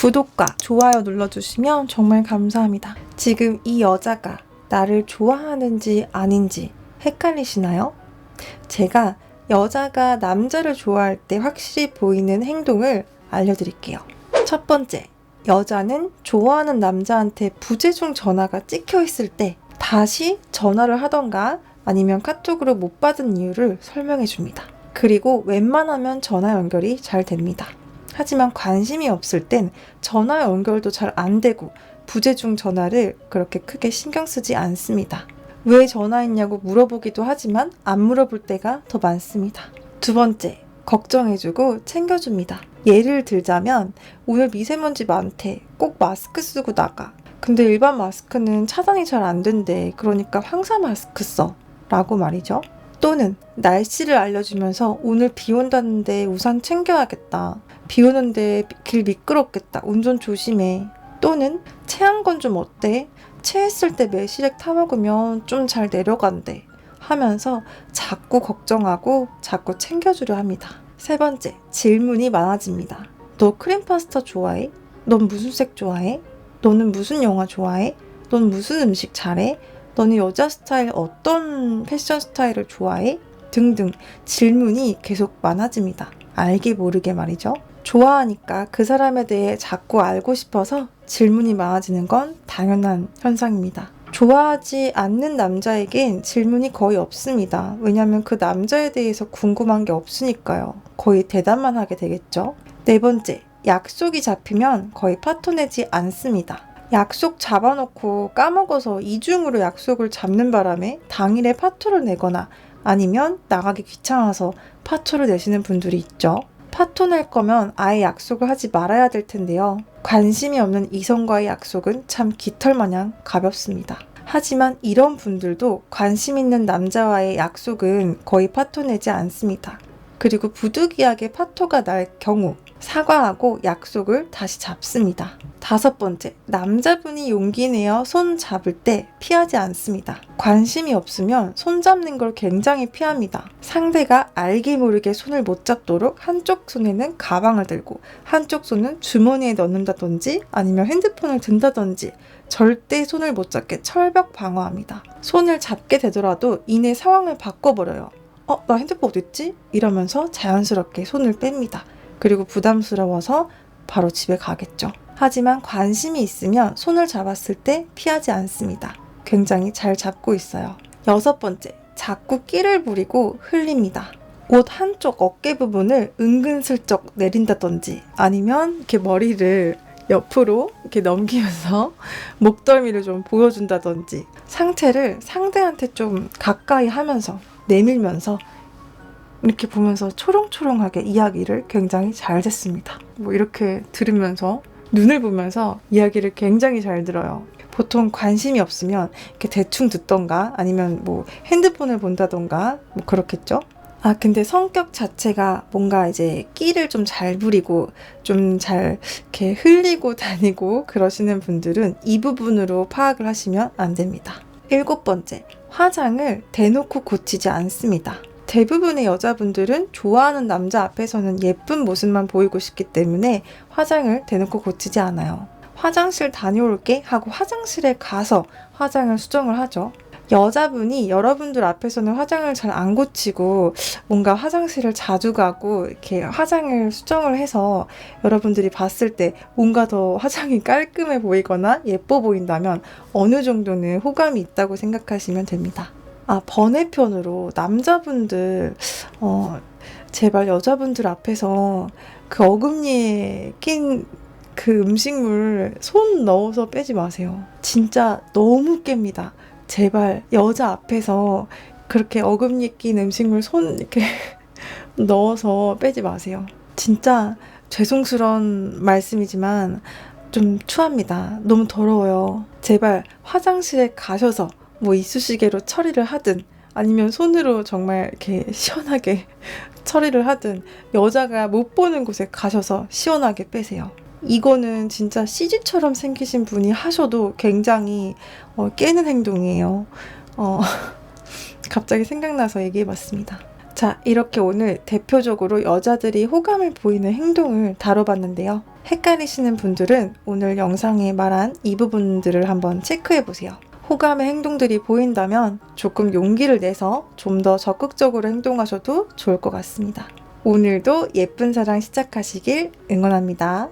구독과 좋아요 눌러주시면 정말 감사합니다. 지금 이 여자가 나를 좋아하는지 아닌지 헷갈리시나요? 제가 여자가 남자를 좋아할 때 확실히 보이는 행동을 알려드릴게요. 첫 번째, 여자는 좋아하는 남자한테 부재중 전화가 찍혀 있을 때 다시 전화를 하던가 아니면 카톡으로 못 받은 이유를 설명해 줍니다. 그리고 웬만하면 전화 연결이 잘 됩니다. 하지만 관심이 없을 땐 전화 연결도 잘 안 되고 부재중 전화를 그렇게 크게 신경 쓰지 않습니다. 왜 전화했냐고 물어보기도 하지만 안 물어볼 때가 더 많습니다. 두 번째, 걱정해주고 챙겨줍니다. 예를 들자면 오늘 미세먼지 많대. 꼭 마스크 쓰고 나가. 근데 일반 마스크는 차단이 잘 안 된대. 그러니까 황사 마스크 써. 라고 말이죠. 또는 날씨를 알려주면서 오늘 비 온다는데 우산 챙겨야겠다. 비 오는데 길 미끄럽겠다. 운전 조심해. 또는 체한 건 좀 어때? 체했을 때 매실액 타먹으면 좀 잘 내려간대. 하면서 자꾸 걱정하고 자꾸 챙겨주려 합니다. 세 번째, 질문이 많아집니다. 너 크림 파스타 좋아해? 넌 무슨 색 좋아해? 너는 무슨 영화 좋아해? 넌 무슨 음식 잘해? 너는 여자 스타일 어떤 패션 스타일을 좋아해? 등등 질문이 계속 많아집니다. 알게 모르게 말이죠. 좋아하니까 그 사람에 대해 자꾸 알고 싶어서 질문이 많아지는 건 당연한 현상입니다. 좋아하지 않는 남자에겐 질문이 거의 없습니다. 왜냐하면 그 남자에 대해서 궁금한 게 없으니까요. 거의 대답만 하게 되겠죠. 네 번째, 약속이 잡히면 거의 파토 내지 않습니다. 약속 잡아놓고 까먹어서 이중으로 약속을 잡는 바람에 당일에 파토를 내거나 아니면 나가기 귀찮아서 파토를 내시는 분들이 있죠. 파토 낼 거면 아예 약속을 하지 말아야 될 텐데요. 관심이 없는 이성과의 약속은 참 깃털마냥 가볍습니다. 하지만 이런 분들도 관심 있는 남자와의 약속은 거의 파토 내지 않습니다. 그리고 부득이하게 파토가 날 경우 사과하고 약속을 다시 잡습니다. 다섯 번째, 남자분이 용기 내어 손 잡을 때 피하지 않습니다. 관심이 없으면 손 잡는 걸 굉장히 피합니다. 상대가 알게 모르게 손을 못 잡도록 한쪽 손에는 가방을 들고 한쪽 손은 주머니에 넣는다든지 아니면 핸드폰을 든다든지 절대 손을 못 잡게 철벽 방어합니다. 손을 잡게 되더라도 이내 상황을 바꿔버려요. 나 핸드폰 어딨지? 이러면서 자연스럽게 손을 뺍니다. 그리고 부담스러워서 바로 집에 가겠죠. 하지만 관심이 있으면 손을 잡았을 때 피하지 않습니다. 굉장히 잘 잡고 있어요. 여섯 번째, 자꾸 끼를 부리고 흘립니다. 옷 한쪽 어깨 부분을 은근슬쩍 내린다든지 아니면 이렇게 머리를 옆으로 이렇게 넘기면서 목덜미를 좀 보여준다든지 상체를 상대한테 좀 가까이 하면서 내밀면서 이렇게 보면서 초롱초롱하게 이야기를 굉장히 잘 듣습니다. 이렇게 들으면서 눈을 보면서 이야기를 굉장히 잘 들어요. 보통 관심이 없으면 이렇게 대충 듣던가 아니면 핸드폰을 본다던가 그렇겠죠? 근데 성격 자체가 뭔가 이제 끼를 좀 잘 부리고 좀 잘 이렇게 흘리고 다니고 그러시는 분들은 이 부분으로 파악을 하시면 안 됩니다. 일곱 번째, 화장을 대놓고 고치지 않습니다. 대부분의 여자분들은 좋아하는 남자 앞에서는 예쁜 모습만 보이고 싶기 때문에 화장을 대놓고 고치지 않아요. 화장실 다녀올게 하고 화장실에 가서 화장을 수정을 하죠. 여자분이 여러분들 앞에서는 화장을 잘 안 고치고 뭔가 화장실을 자주 가고 이렇게 화장을 수정을 해서 여러분들이 봤을 때 뭔가 더 화장이 깔끔해 보이거나 예뻐 보인다면 어느 정도는 호감이 있다고 생각하시면 됩니다. 번외편으로 남자분들 제발 여자분들 앞에서 그 어금니에 낀 그 음식물 손 넣어서 빼지 마세요. 진짜 너무 깹니다. 제발 여자 앞에서 그렇게 어금니에 낀 음식물 손 이렇게 넣어서 빼지 마세요. 진짜 죄송스러운 말씀이지만 좀 추합니다. 너무 더러워요. 제발 화장실에 가셔서 이쑤시개로 처리를 하든 아니면 손으로 정말 이렇게 시원하게 처리를 하든 여자가 못 보는 곳에 가셔서 시원하게 빼세요. 이거는 진짜 CG처럼 생기신 분이 하셔도 굉장히 깨는 행동이에요. 갑자기 생각나서 얘기해봤습니다. 자, 이렇게 오늘 대표적으로 여자들이 호감을 보이는 행동을 다뤄봤는데요. 헷갈리시는 분들은 오늘 영상에 말한 이 부분들을 한번 체크해보세요. 호감의 행동들이 보인다면 조금 용기를 내서 좀 더 적극적으로 행동하셔도 좋을 것 같습니다. 오늘도 예쁜 사랑 시작하시길 응원합니다.